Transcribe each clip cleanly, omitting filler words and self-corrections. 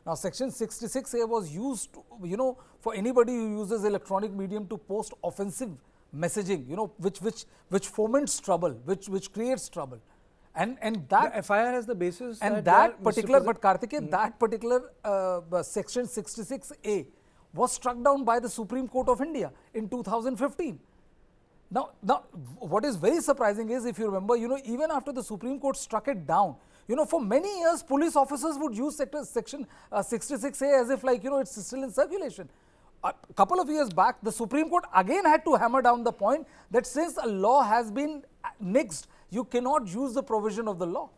Now, Section 66A was used, for anybody who uses electronic medium to post offensive messaging, which foments trouble, which creates trouble. And that the FIR has the basis. And that particular, but Karthikeyan, that particular Section 66A was struck down by the Supreme Court of India in 2015. Now, what is very surprising is, if you remember, even after the Supreme Court struck it down, for many years, police officers would use Section 66A as if it's still in circulation. A couple of years back, the Supreme Court again had to hammer down the point that since a law has been nixed, you cannot use the provision of the law.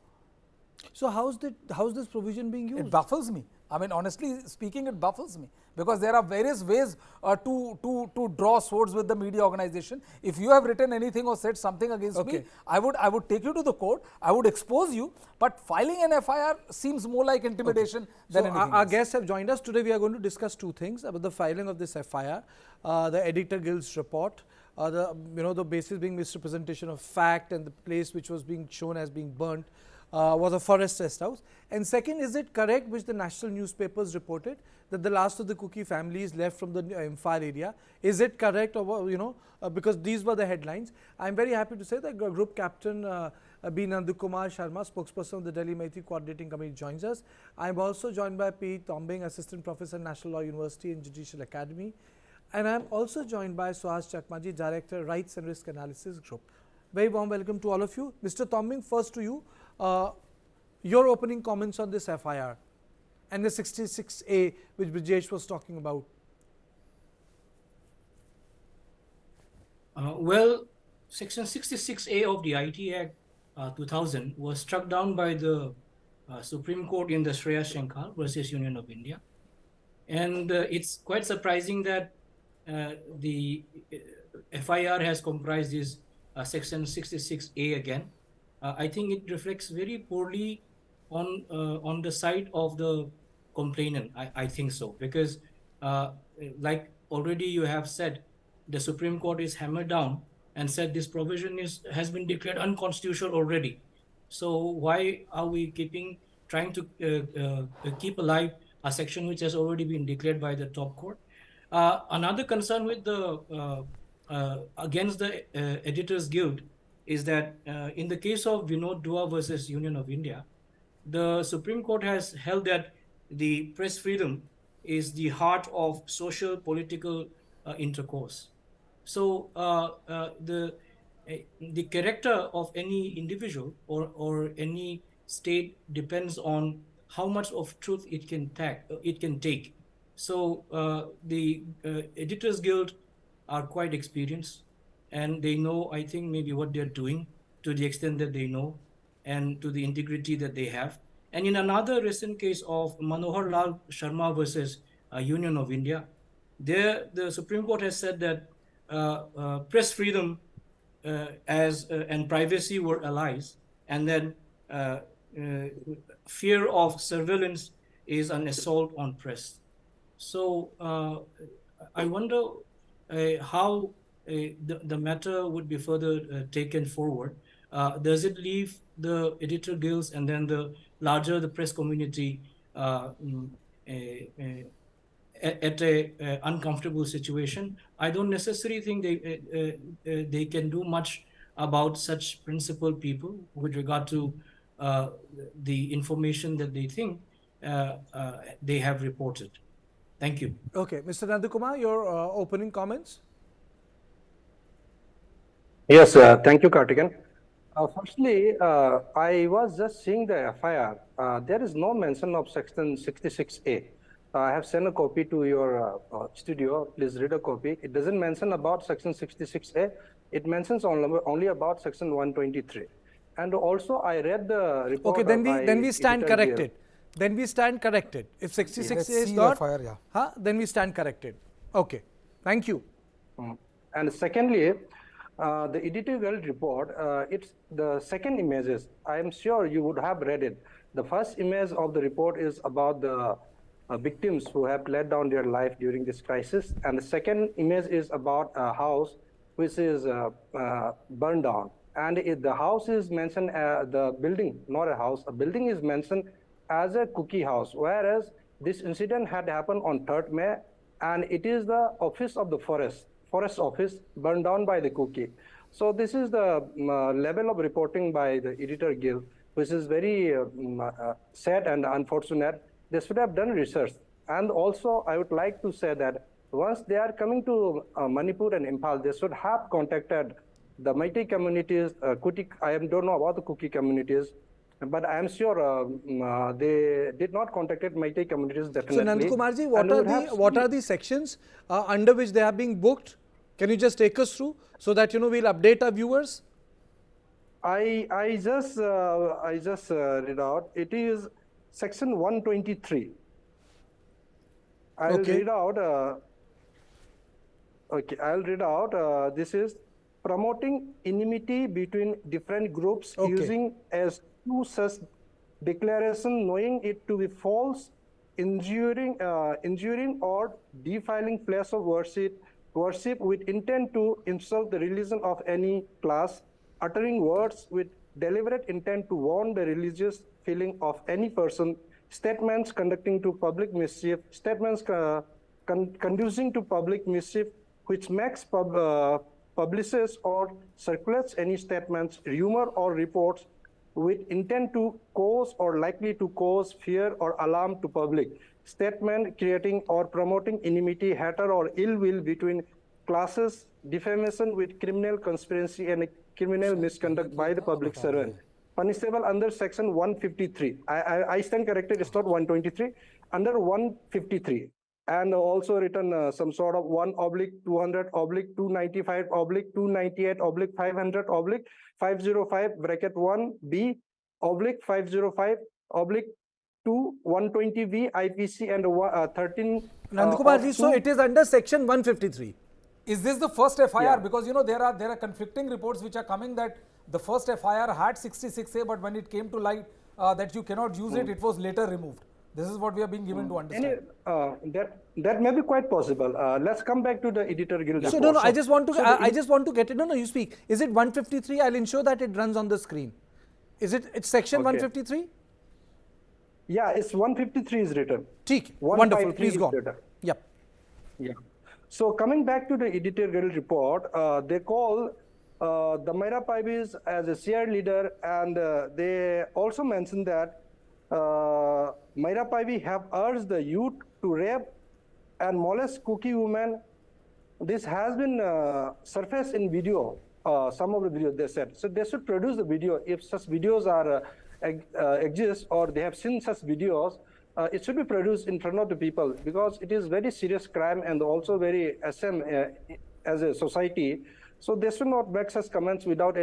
So how's this provision being used? It baffles me. I mean, honestly speaking, it baffles me, because there are various ways to draw swords with the media organization. If you have written anything or said something against me, I would take you to the court, I would expose you, but filing an FIR seems more like intimidation than anything else. Our guests have joined us. Today we are going to discuss two things about the filing of this FIR, the Editor Guild's report, the basis being misrepresentation of fact, and the place which was being shown as being burnt was a forest rest house. And second, is it correct, which the national newspapers reported, that the last of the Kuki families left from the Imphal area? Is it correct, or because these were the headlines? I am very happy to say that Group Captain B. Nandakumar Sharma, spokesperson of the Delhi Methi Coordinating Committee, joins us. I am also joined by P. Tombing, Assistant Professor, National Law University and Judicial Academy. And I am also joined by Suhas Chakmaji, Director, Rights and Risk Analysis Group. Very warm welcome to all of you. Mr. Tombing, first to you. Your opening comments on this FIR and the 66A which Brijesh was talking about. Well, Section 66A of the IT Act 2000 was struck down by the Supreme Court in the Shreya Shankar versus Union of India. And it's quite surprising that the FIR has comprised this Section 66A again. I think it reflects very poorly on the side of the complainant. I think so, because like already you have said, the Supreme Court is hammered down and said this provision has been declared unconstitutional already. So why are we trying to keep alive a section which has already been declared by the top court? Another concern with the against the Editors Guild is that in the case of Vinod Dua versus Union of India, the Supreme Court has held that the press freedom is the heart of social political intercourse. So the character of any individual or any state depends on how much of truth it can take. So the Editors Guild are quite experienced, and they know, I think, maybe what they're doing to the extent that they know and to the integrity that they have. And in another recent case of Manohar Lal Sharma versus Union of India, there the Supreme Court has said that press freedom and privacy were allies, and then fear of surveillance is an assault on press. So I wonder how the matter would be further taken forward. Does it leave the editor guilds and then the press community at a uncomfortable situation? I don't necessarily think they can do much about such principled people with regard to the information that they think they have reported. Thank you. Okay, Mr. Nandakumar, your opening comments? Yes, thank you, Karthikeyan. Firstly, I was just seeing the FIR. There is no mention of Section 66A. I have sent a copy to your studio. Please read a copy. It doesn't mention about Section 66A. It mentions only about Section 123. And also, I read the report. Okay, then we stand corrected. Then we stand corrected. If 66A is not, then we stand corrected. Okay, thank you. And secondly, the editorial report, it's the second images. I am sure you would have read it. The first image of the report is about the victims who have laid down their life during this crisis. And the second image is about a house which is burned down. And the house is mentioned, the building, not a house, a building is mentioned as a cookie house, whereas this incident had happened on 3rd May, and it is the office of the forest office burned down by the cookie. So this is the level of reporting by the Editor Guild, which is very sad and unfortunate. They should have done research. And also, I would like to say that once they are coming to Manipur and Imphal, they should have contacted the Meitei communities. I don't know about the Kuki communities, but I am sure they did not contact Meitei communities definitely. So Nandakumarji, what are the sections under which they are being booked? Can you just take us through so that we'll update our viewers? I just read out. It is section 123. I'll read out. I'll read out. This is promoting enmity between different groups using as two such declaration, knowing it to be false, injuring or defiling place of worship with intent to insult the religion of any class, uttering words with deliberate intent to warn the religious feeling of any person, statements conducting to public mischief, statements conducing to public mischief, which makes publishes or circulates any statements, rumor or reports with intent to cause or likely to cause fear or alarm to public, statement creating or promoting enmity, hatred or ill will between classes, defamation with criminal conspiracy and criminal misconduct by the public servant, punishable under section 153. I stand corrected, it's not 123, under 153. And also written some sort of 1/200/295/298/500/505/505/2 IPC and 13. Nandakumarji, so it is under section 153. Is this the first FIR? Because there are conflicting reports which are coming that the first FIR had 66A, but when it came to light that you cannot use it, it was later removed. This is what we are being given to understand. That may be quite possible. Let's come back to the Editor Guild. So report. I just want to get it. No, you speak. Is it 153? I'll ensure that it runs on the screen. It's section 153? Yeah, it's 153 is written. Wonderful. Please go on. Yep. Yeah. So coming back to the Editor Guild report, they call the Myra Paibis as a CR leader, and they also mentioned that Myra Paibi have urged the youth to rape and molest Kuki women. This has been surfaced in video, some of the videos they said. So they should produce the video. If such videos are exist or they have seen such videos, it should be produced in front of the people, because it is very serious crime and also very SM as a society. So they should not make such comments without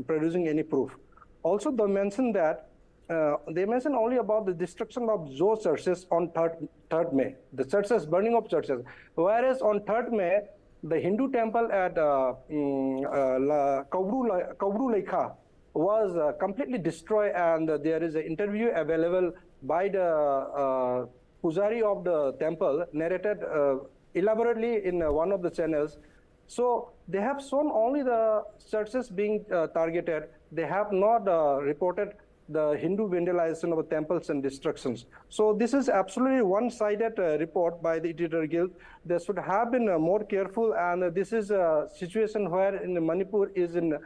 producing any proof. Also, they mentioned that they mentioned only about the destruction of those churches on 3rd May, the churches, burning of churches. Whereas on 3rd May, the Hindu temple at Kaubru Lekha was completely destroyed, and there is an interview available by the Pujari of the temple, narrated elaborately in one of the channels. So they have shown only the churches being targeted. They have not reported the Hindu vandalization of temples and destructions. So this is absolutely one-sided report by the Editor Guild. They should have been more careful, and this is a situation where in Manipur is in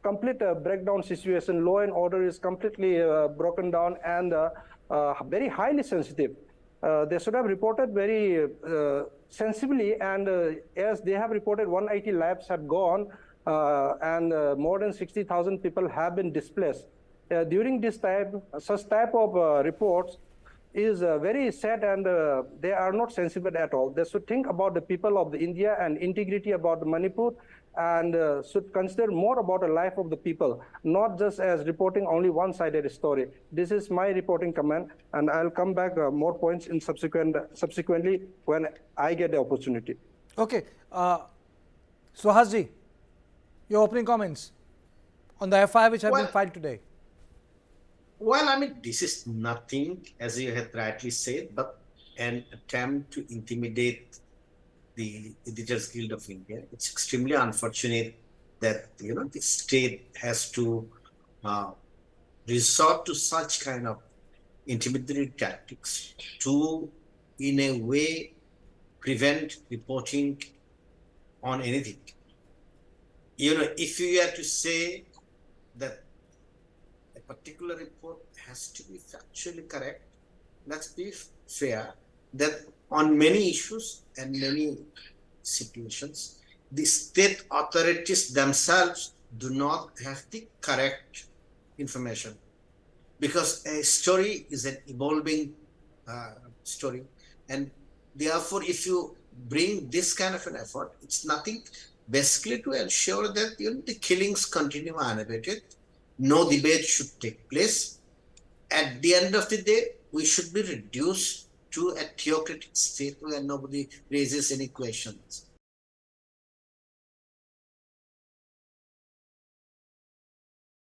complete breakdown situation. Law and order is completely broken down and very highly sensitive. They should have reported very sensibly, and as they have reported, 180 lives have gone and more than 60,000 people have been displaced. During this time, such type of reports is very sad, and they are not sensible at all. They should think about the people of the India and integrity about the Manipur, and should consider more about the life of the people, not just as reporting only one-sided story. This is my reporting comment, and I'll come back more points in subsequently when I get the opportunity. Okay, Suhasji, your opening comments on the FIR which have been filed today. Well, I mean, this is nothing, as you had rightly said, but an attempt to intimidate the Editors Guild of India. It's extremely unfortunate that, the state has to resort to such kind of intimidatory tactics to in a way prevent reporting on anything. You know, if you are to say that a particular report has to be factually correct, let's be fair that on many issues and many situations, the state authorities themselves do not have the correct information, because a story is an evolving story, and therefore if you bring this kind of an effort, it's nothing basically to ensure that the killings continue unabated, no debate should take place. At the end of the day, we should be reduced to a theocratic state where nobody raises any questions.